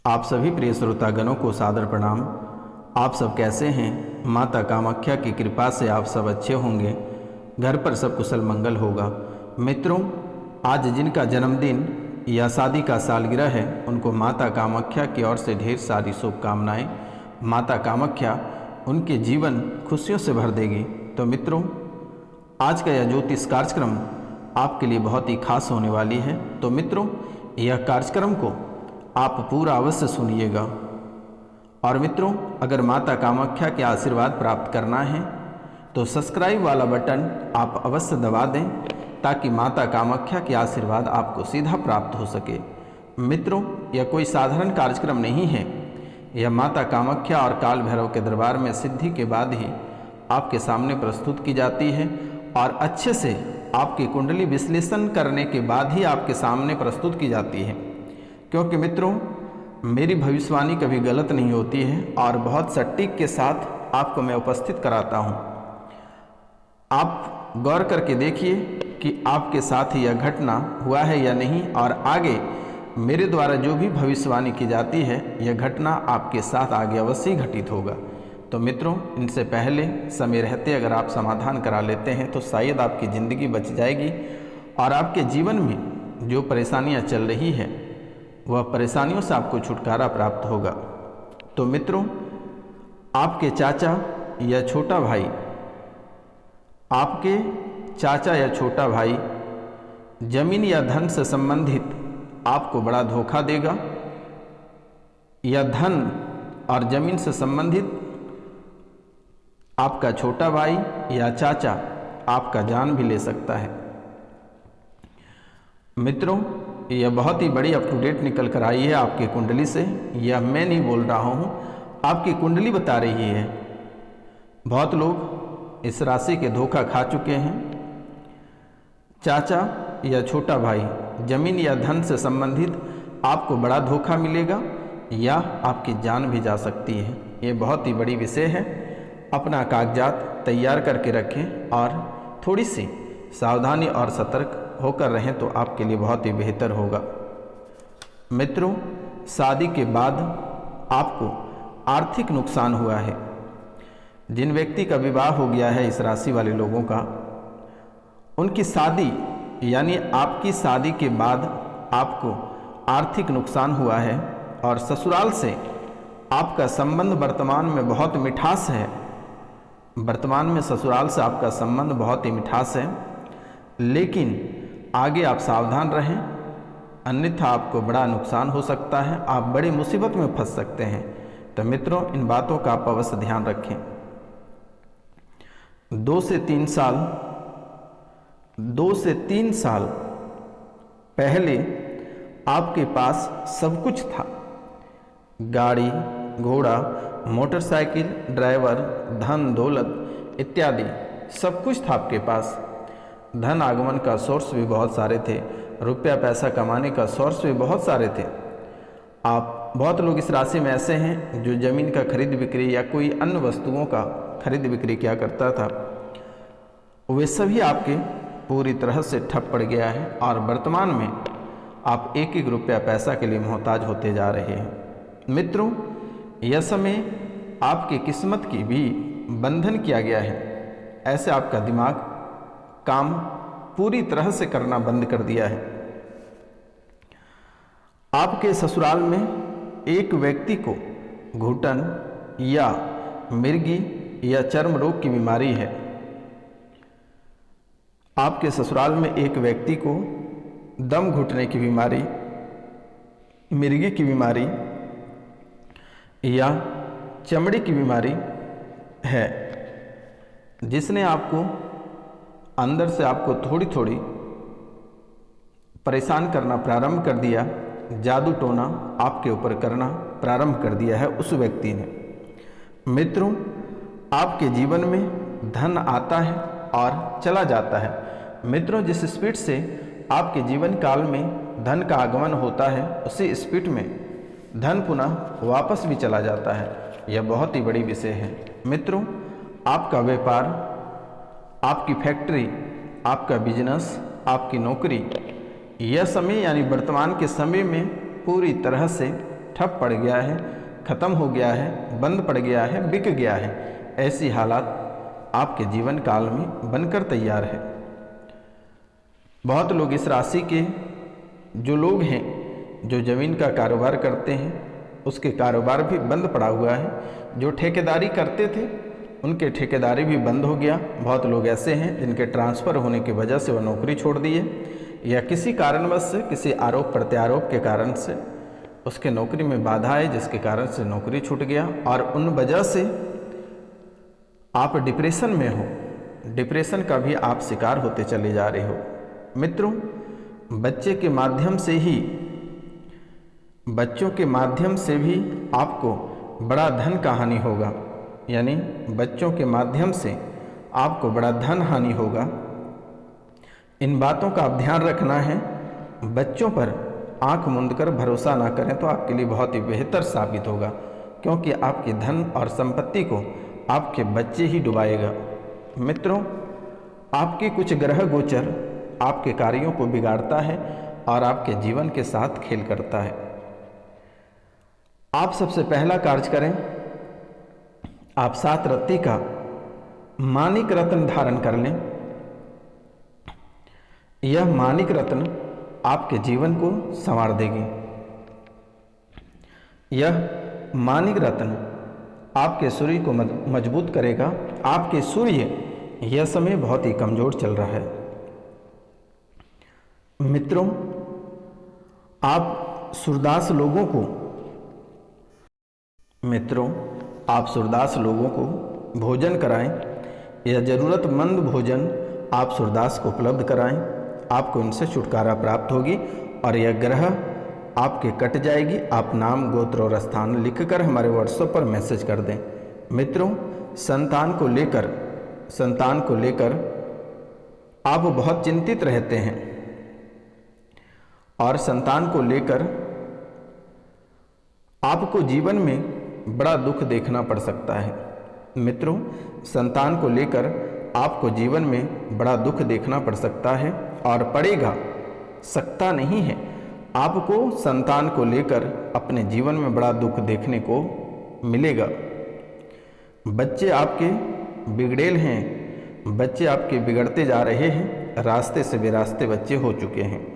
आप सभी प्रिय श्रोतागणों को सादर प्रणाम। आप सब कैसे हैं? माता कामाख्या की कृपा से आप सब अच्छे होंगे, घर पर सब कुशल मंगल होगा। मित्रों, आज जिनका जन्मदिन या शादी का सालगिरह है उनको माता कामाख्या की ओर से ढेर सारी शुभकामनाएं। माता कामाख्या उनके जीवन खुशियों से भर देगी। तो मित्रों, आज का यह ज्योतिष कार्यक्रम आपके लिए बहुत ही खास होने वाली है। तो मित्रों, यह कार्यक्रम को आप पूरा अवश्य सुनिएगा। और मित्रों, अगर माता कामाख्या के आशीर्वाद प्राप्त करना है तो सब्सक्राइब वाला बटन आप अवश्य दबा दें ताकि माता कामाख्या के आशीर्वाद आपको सीधा प्राप्त हो सके। मित्रों, यह कोई साधारण कार्यक्रम नहीं है। यह माता कामाख्या और काल भैरव के दरबार में सिद्धि के बाद ही आपके सामने प्रस्तुत की जाती है और अच्छे से आपकी कुंडली विश्लेषण करने के बाद ही आपके सामने प्रस्तुत की जाती है। क्योंकि मित्रों, मेरी भविष्यवाणी कभी गलत नहीं होती है और बहुत सटीक के साथ आपको मैं उपस्थित कराता हूँ। आप गौर करके देखिए कि आपके साथ यह घटना हुआ है या नहीं, और आगे मेरे द्वारा जो भी भविष्यवाणी की जाती है यह घटना आपके साथ आगे अवश्य घटित होगा। तो मित्रों, इनसे पहले समय रहते अगर आप समाधान करा लेते हैं तो शायद आपकी ज़िंदगी बच जाएगी और आपके जीवन में जो परेशानियां चल रही है वह परेशानियों से आपको छुटकारा प्राप्त होगा। तो मित्रों, आपके चाचा या छोटा भाई, आपके चाचा या छोटा भाई जमीन या धन से संबंधित आपको बड़ा धोखा देगा, या धन और जमीन से संबंधित आपका छोटा भाई या चाचा आपका जान भी ले सकता है। मित्रों, यह बहुत ही बड़ी अप टू डेट निकल कर आई है आपकी कुंडली से। यह मैं नहीं बोल रहा हूँ, आपकी कुंडली बता रही है। बहुत लोग इस राशि के धोखा खा चुके हैं। चाचा या छोटा भाई जमीन या धन से संबंधित आपको बड़ा धोखा मिलेगा या आपकी जान भी जा सकती है। ये बहुत ही बड़ी विषय है। अपना कागजात तैयार करके रखें और थोड़ी सी सावधानी और सतर्क होकर रहें तो आपके लिए बहुत ही बेहतर होगा। मित्रों, शादी के बाद आपको आर्थिक नुकसान हुआ है। जिन व्यक्ति का विवाह हो गया है इस राशि वाले लोगों का, उनकी शादी यानी आपकी शादी के बाद आपको आर्थिक नुकसान हुआ है और ससुराल से आपका संबंध वर्तमान में बहुत मिठास है। वर्तमान में ससुराल से आपका संबंध बहुत ही मिठास है, लेकिन आगे आप सावधान रहें, अन्यथा आपको बड़ा नुकसान हो सकता है, आप बड़ी मुसीबत में फंस सकते हैं। तो मित्रों, इन बातों का आप अवश्य ध्यान रखें। 2 से 3 साल पहले आपके पास सब कुछ था। गाड़ी, घोड़ा, मोटरसाइकिल, ड्राइवर, धन दौलत इत्यादि सब कुछ था आपके पास। धन आगमन का सोर्स भी बहुत सारे थे, रुपया पैसा कमाने का सोर्स भी बहुत सारे थे। आप बहुत लोग इस राशि में ऐसे हैं जो ज़मीन का खरीद बिक्री या कोई अन्य वस्तुओं का खरीद बिक्री किया करता था। वे सभी आपके पूरी तरह से ठप पड़ गया है और वर्तमान में आप एक एक रुपया पैसा के लिए मोहताज होते जा रहे हैं। मित्रों, यह समय आपकी किस्मत की भी बंधन किया गया है। ऐसे आपका दिमाग काम पूरी तरह से करना बंद कर दिया है। आपके ससुराल में एक व्यक्ति को घुटन या मिर्गी या चर्म रोग की बीमारी है। आपके ससुराल में एक व्यक्ति को दम घुटने की बीमारी, मिर्गी की बीमारी या चमड़ी की बीमारी है, जिसने आपको अंदर से आपको थोड़ी थोड़ी परेशान करना प्रारंभ कर दिया। जादू टोना आपके ऊपर करना प्रारंभ कर दिया है उस व्यक्ति ने। मित्रों, आपके जीवन में धन आता है और चला जाता है। मित्रों, जिस स्पीड से आपके जीवन काल में धन का आगमन होता है उसी स्पीड में धन पुनः वापस भी चला जाता है। यह बहुत ही बड़ी विषय है। मित्रों, आपका व्यापार, आपकी फैक्ट्री, आपका बिजनेस, आपकी नौकरी, यह समय यानी वर्तमान के समय में पूरी तरह से ठप पड़ गया है, ख़त्म हो गया है, बंद पड़ गया है, बिक गया है, ऐसी हालात आपके जीवन काल में बनकर तैयार है। बहुत लोग इस राशि के जो लोग हैं, जो ज़मीन का कारोबार करते हैं, उसके कारोबार भी बंद पड़ा हुआ है। जो ठेकेदारी करते थे उनके ठेकेदारी भी बंद हो गया। बहुत लोग ऐसे हैं जिनके ट्रांसफ़र होने की वजह से वह नौकरी छोड़ दिए, या किसी कारणवश से, किसी आरोप प्रत्यारोप के कारण से उसके नौकरी में बाधा आई, जिसके कारण से नौकरी छूट गया, और उन वजह से आप डिप्रेशन में हो, डिप्रेशन का भी आप शिकार होते चले जा रहे हो। मित्रों, बच्चे के माध्यम से ही, बच्चों के माध्यम से भी आपको बड़ा धन का हानि होगा, यानी बच्चों के माध्यम से आपको बड़ा धन हानि होगा। इन बातों का आप ध्यान रखना है। बच्चों पर आंख मूंद कर भरोसा ना करें तो आपके लिए बहुत ही बेहतर साबित होगा, क्योंकि आपके धन और संपत्ति को आपके बच्चे ही डुबाएगा। मित्रों, आपके कुछ ग्रह गोचर आपके कार्यों को बिगाड़ता है और आपके जीवन के साथ खेल करता है। आप सबसे पहला कार्य करें, आप 7 रत्ती का माणिक रत्न धारण कर लें। यह माणिक रत्न आपके जीवन को संवार देगी। यह माणिक रत्न आपके सूर्य को मजबूत करेगा। आपके सूर्य यह समय बहुत ही कमजोर चल रहा है। मित्रों, आप सूरदास लोगों को भोजन कराएं, या ज़रूरतमंद भोजन आप सूरदास को उपलब्ध कराएं। आपको इनसे छुटकारा प्राप्त होगी और यह ग्रह आपके कट जाएगी। आप नाम, गोत्र और स्थान लिखकर हमारे व्हाट्सएप पर मैसेज कर दें। मित्रों, संतान को लेकर आप बहुत चिंतित रहते हैं और संतान को लेकर आपको जीवन में बड़ा दुख देखना पड़ सकता है। मित्रों, संतान को लेकर आपको जीवन में बड़ा दुख देखना पड़ सकता है, और पड़ेगा, सकता नहीं है। आपको संतान को लेकर अपने जीवन में बड़ा दुख देखने को मिलेगा। बच्चे आपके बिगड़ेल हैं, बच्चे आपके बिगड़ते जा रहे हैं, रास्ते से बेरास्ते बच्चे हो चुके हैं।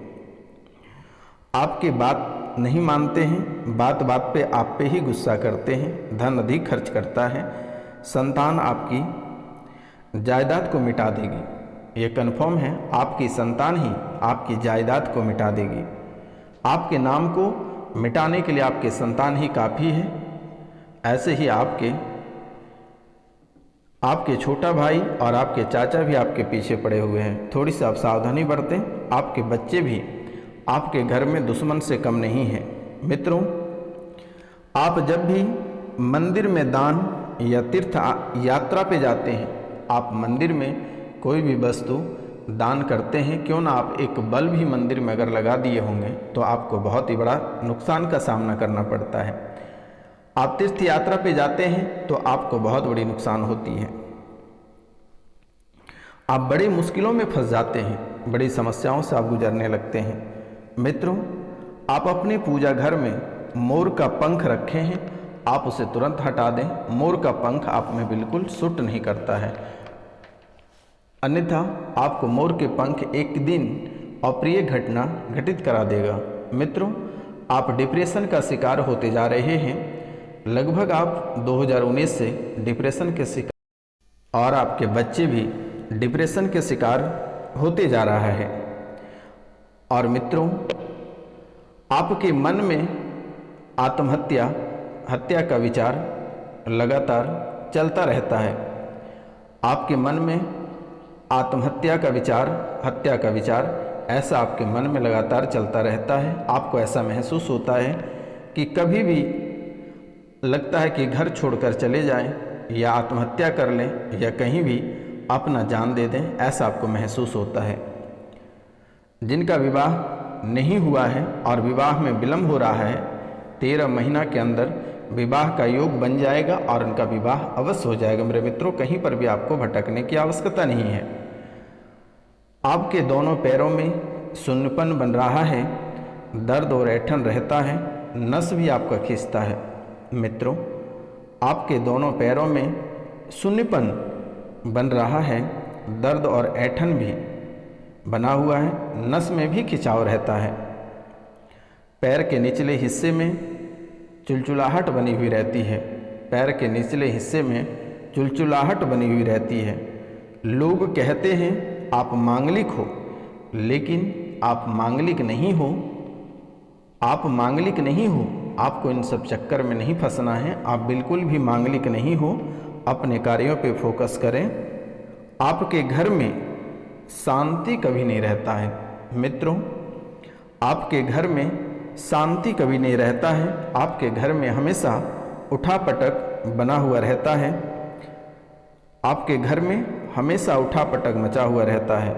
आपकी बात नहीं मानते हैं, बात बात पे आप पे ही गुस्सा करते हैं, धन अधिक खर्च करता है। संतान आपकी जायदाद को मिटा देगी, ये कन्फर्म है। आपकी संतान ही आपकी जायदाद को मिटा देगी। आपके नाम को मिटाने के लिए आपके संतान ही काफ़ी है। ऐसे ही आपके छोटा भाई और आपके चाचा भी आपके पीछे पड़े हुए हैं। थोड़ी सी आप सावधानी बरतें। आपके बच्चे भी आपके घर में दुश्मन से कम नहीं हैं। मित्रों, आप जब भी मंदिर में दान या तीर्थ यात्रा पे जाते हैं, आप मंदिर में कोई भी वस्तु दान करते हैं, क्यों ना आप एक बल्ब भी मंदिर में अगर लगा दिए होंगे तो आपको बहुत ही बड़ा नुकसान का सामना करना पड़ता है। आप तीर्थ यात्रा पे जाते हैं तो आपको बहुत बड़ी नुकसान होती है। आप बड़ी मुश्किलों में फंस जाते हैं, बड़ी समस्याओं से आप गुजरने लगते हैं। मित्रों, आप अपने पूजा घर में मोर का पंख रखे हैं, आप उसे तुरंत हटा दें। मोर का पंख आप में बिल्कुल सूट नहीं करता है, अन्यथा आपको मोर के पंख एक दिन अप्रिय घटना घटित करा देगा। मित्रों, आप डिप्रेशन का शिकार होते जा रहे हैं। लगभग आप 2019 से डिप्रेशन के शिकार, और आपके बच्चे भी डिप्रेशन के शिकार होते जा रहा है। और मित्रों, आपके मन में हत्या का विचार लगातार चलता रहता है। आपके मन में आत्महत्या का विचार, हत्या का विचार, ऐसा आपके मन में लगातार चलता रहता है। आपको ऐसा महसूस होता है कि कभी भी लगता है कि घर छोड़कर चले जाएं, या आत्महत्या कर लें, या कहीं भी अपना जान दे दें, ऐसा आपको महसूस होता है। जिनका विवाह नहीं हुआ है और विवाह में विलम्ब हो रहा है, 13 महीना के अंदर विवाह का योग बन जाएगा और उनका विवाह अवश्य हो जाएगा। मेरे मित्रों, कहीं पर भी आपको भटकने की आवश्यकता नहीं है। आपके दोनों पैरों में सुन्नपन बन रहा है, दर्द और ऐंठन रहता है, नस भी आपका खींचता है। मित्रों, आपके दोनों पैरों में शून्यपन बन रहा है, दर्द और ऐंठन भी बना हुआ है, नस में भी खिंचाव रहता है। पैर के निचले हिस्से में चुलचुलाहट बनी हुई रहती है। पैर के निचले हिस्से में चुलचुलाहट बनी हुई रहती है। लोग कहते हैं आप मांगलिक हो, लेकिन आप मांगलिक नहीं हो। आप मांगलिक नहीं हो, आपको इन सब चक्कर में नहीं फंसना है। आप बिल्कुल भी मांगलिक नहीं हो। अपने कार्यों पे फोकस करें। आपके घर में शांति कभी नहीं रहता है। मित्रों, आपके घर में शांति कभी नहीं रहता है। आपके घर में हमेशा उठापटक बना हुआ रहता है। आपके घर में हमेशा उठापटक मचा हुआ रहता है।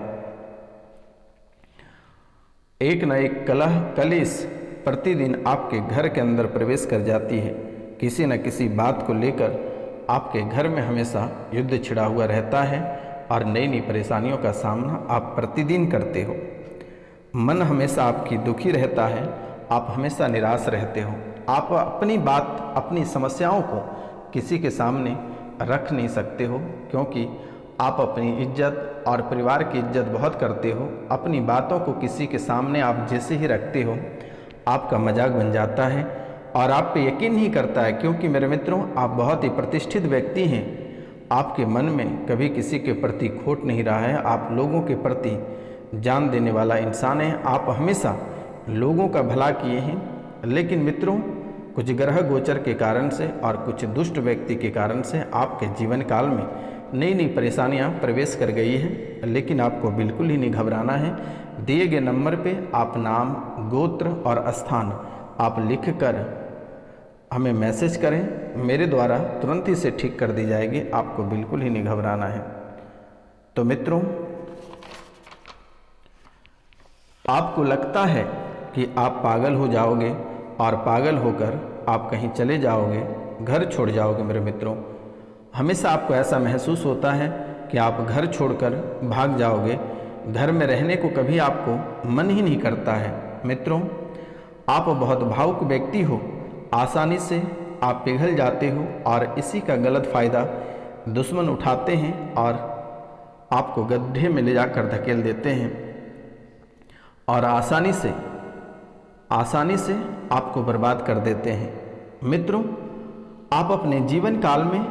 एक न एक कलह कलेश प्रतिदिन आपके घर के अंदर प्रवेश कर जाती है। किसी न किसी बात को लेकर आपके घर में हमेशा युद्ध छिड़ा हुआ रहता है और नई नई परेशानियों का सामना आप प्रतिदिन करते हो। मन हमेशा आपकी दुखी रहता है। आप हमेशा निराश रहते हो। आप अपनी बात, अपनी समस्याओं को किसी के सामने रख नहीं सकते हो, क्योंकि आप अपनी इज्जत और परिवार की इज्जत बहुत करते हो। अपनी बातों को किसी के सामने आप जैसे ही रखते हो, आपका मजाक बन जाता है और आप पे यकीन नहीं करता है, क्योंकि मेरे मित्रों, आप बहुत ही प्रतिष्ठित व्यक्ति हैं। आपके मन में कभी किसी के प्रति खोट नहीं रहा है। आप लोगों के प्रति जान देने वाला इंसान है। आप हमेशा लोगों का भला किए हैं। लेकिन मित्रों, कुछ ग्रह गोचर के कारण से और कुछ दुष्ट व्यक्ति के कारण से आपके जीवन काल में नई नई परेशानियां प्रवेश कर गई हैं। लेकिन आपको बिल्कुल ही नहीं घबराना है। दिए गए नंबर पे आप नाम, गोत्र और स्थान आप लिख कर हमें मैसेज करें। मेरे द्वारा तुरंत ही से ठीक कर दी जाएगी। आपको बिल्कुल ही नहीं घबराना है। तो मित्रों, आपको लगता है कि आप पागल हो जाओगे और पागल होकर आप कहीं चले जाओगे, घर छोड़ जाओगे। मेरे मित्रों, हमेशा आपको ऐसा महसूस होता है कि आप घर छोड़कर भाग जाओगे। घर में रहने को कभी आपको मन ही नहीं करता है। मित्रों, आप बहुत भावुक व्यक्ति हो। आसानी से आप पिघल जाते हो और इसी का गलत फ़ायदा दुश्मन उठाते हैं और आपको गड्ढे में ले जाकर धकेल देते हैं और आसानी से आपको बर्बाद कर देते हैं। मित्रों, आप अपने जीवन काल में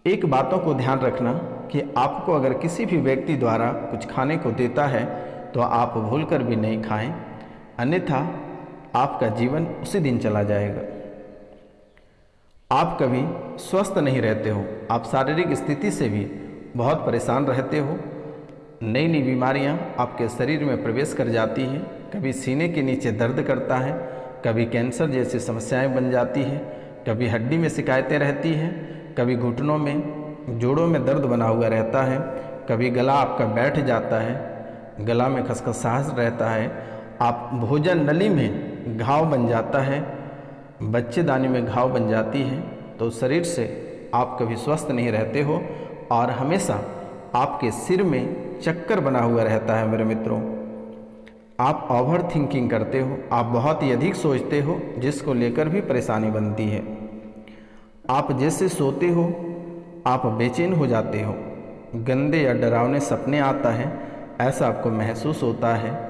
एक बातों को ध्यान रखना कि आपको अगर किसी भी व्यक्ति द्वारा कुछ खाने को देता है तो आप भूलकर भी नहीं खाएं, अन्यथा आपका जीवन उसी दिन चला जाएगा। आप कभी स्वस्थ नहीं रहते हो। आप शारीरिक स्थिति से भी बहुत परेशान रहते हो। नई नई बीमारियां आपके शरीर में प्रवेश कर जाती हैं। कभी सीने के नीचे दर्द करता है, कभी कैंसर जैसी समस्याएं बन जाती हैं, कभी हड्डी में शिकायतें रहती हैं, कभी घुटनों में, जोड़ों में दर्द बना हुआ रहता है, कभी गला आपका बैठ जाता है, गला में खसखसाहट रहता है, आप भोजन नली में घाव बन जाता है, बच्चेदानी में घाव बन जाती है। तो शरीर से आप कभी स्वस्थ नहीं रहते हो और हमेशा आपके सिर में चक्कर बना हुआ रहता है। मेरे मित्रों, आप ओवर थिंकिंग करते हो। आप बहुत ही अधिक सोचते हो, जिसको लेकर भी परेशानी बनती है। आप जैसे सोते हो आप बेचैन हो जाते हो। गंदे या डरावने सपने आता है, ऐसा आपको महसूस होता है।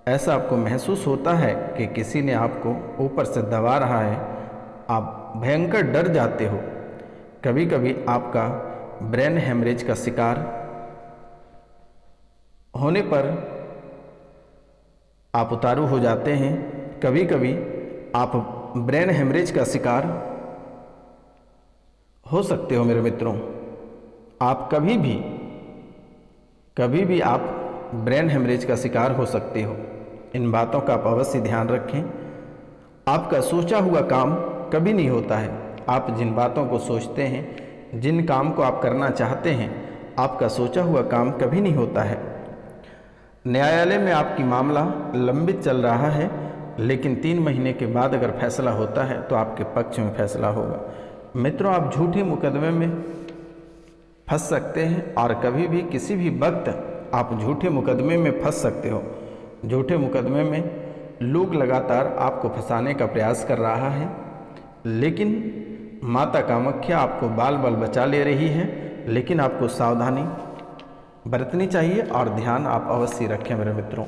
ऐसा आपको महसूस होता है कि किसी ने आपको ऊपर से दबा रहा है। आप भयंकर डर जाते हो। कभी कभी आपका ब्रेन हेमरेज का शिकार होने पर आप उतारू हो जाते हैं। कभी कभी आप ब्रेन हेमरेज का शिकार हो सकते हो। मेरे मित्रों, आप कभी भी आप ब्रेन हेमरेज का शिकार हो सकते हो। इन बातों का आप अवश्य ध्यान रखें। आपका सोचा हुआ काम कभी नहीं होता है। आप जिन बातों को सोचते हैं, जिन काम को आप करना चाहते हैं, आपका सोचा हुआ काम कभी नहीं होता है। न्यायालय में आपकी मामला लंबित चल रहा है, लेकिन 3 महीने के बाद अगर फैसला होता है तो आपके पक्ष में फैसला होगा। मित्रों, आप झूठे मुकदमे में फंस सकते हैं और कभी भी किसी भी वक्त आप झूठे मुकदमे में फंस सकते हो। झूठे मुकदमे में लोग लगातार आपको फंसाने का प्रयास कर रहा है, लेकिन माता कामाख्या आपको बाल बाल बचा ले रही है। लेकिन आपको सावधानी बरतनी चाहिए और ध्यान आप अवश्य रखें मेरे मित्रों।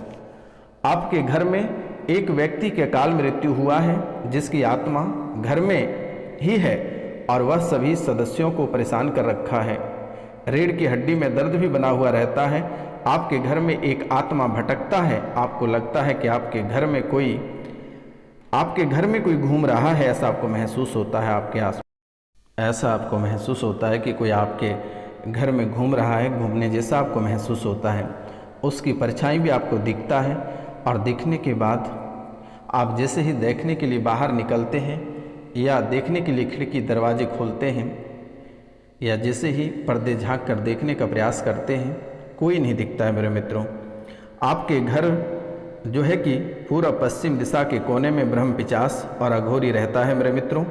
आपके घर में एक व्यक्ति के अकाल मृत्यु हुआ है, जिसकी आत्मा घर में ही है और वह सभी सदस्यों को परेशान कर रखा है। रीढ़ की हड्डी में दर्द भी बना हुआ रहता है। आपके घर में एक आत्मा भटकता है। आपको लगता है कि आपके घर में कोई घूम रहा है, ऐसा आपको महसूस होता है। आपके आस ऐसा आपको महसूस होता है कि कोई आपके घर में घूम रहा है, घूमने जैसा आपको महसूस होता है। उसकी परछाई भी आपको दिखता है और दिखने के बाद आप जैसे ही देखने के लिए बाहर निकलते हैं या देखने के लिए खिड़की दरवाजे खोलते हैं या जैसे ही पर्दे झाँक कर देखने का प्रयास करते हैं, कोई नहीं दिखता है मेरे मित्रों। आपके घर जो है कि पूरा पश्चिम दिशा के कोने में ब्रह्मपिशाच और अघोरी रहता है मेरे मित्रों।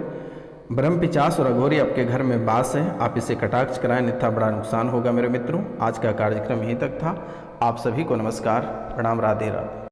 ब्रह्मपिशाच और अघोरी आपके घर में वास है। आप इसे कटाक्ष कराएं, अन्यथा बड़ा नुकसान होगा मेरे मित्रों। आज का कार्यक्रम यहीं तक था। आप सभी को नमस्कार, प्रणाम, राधे राधे।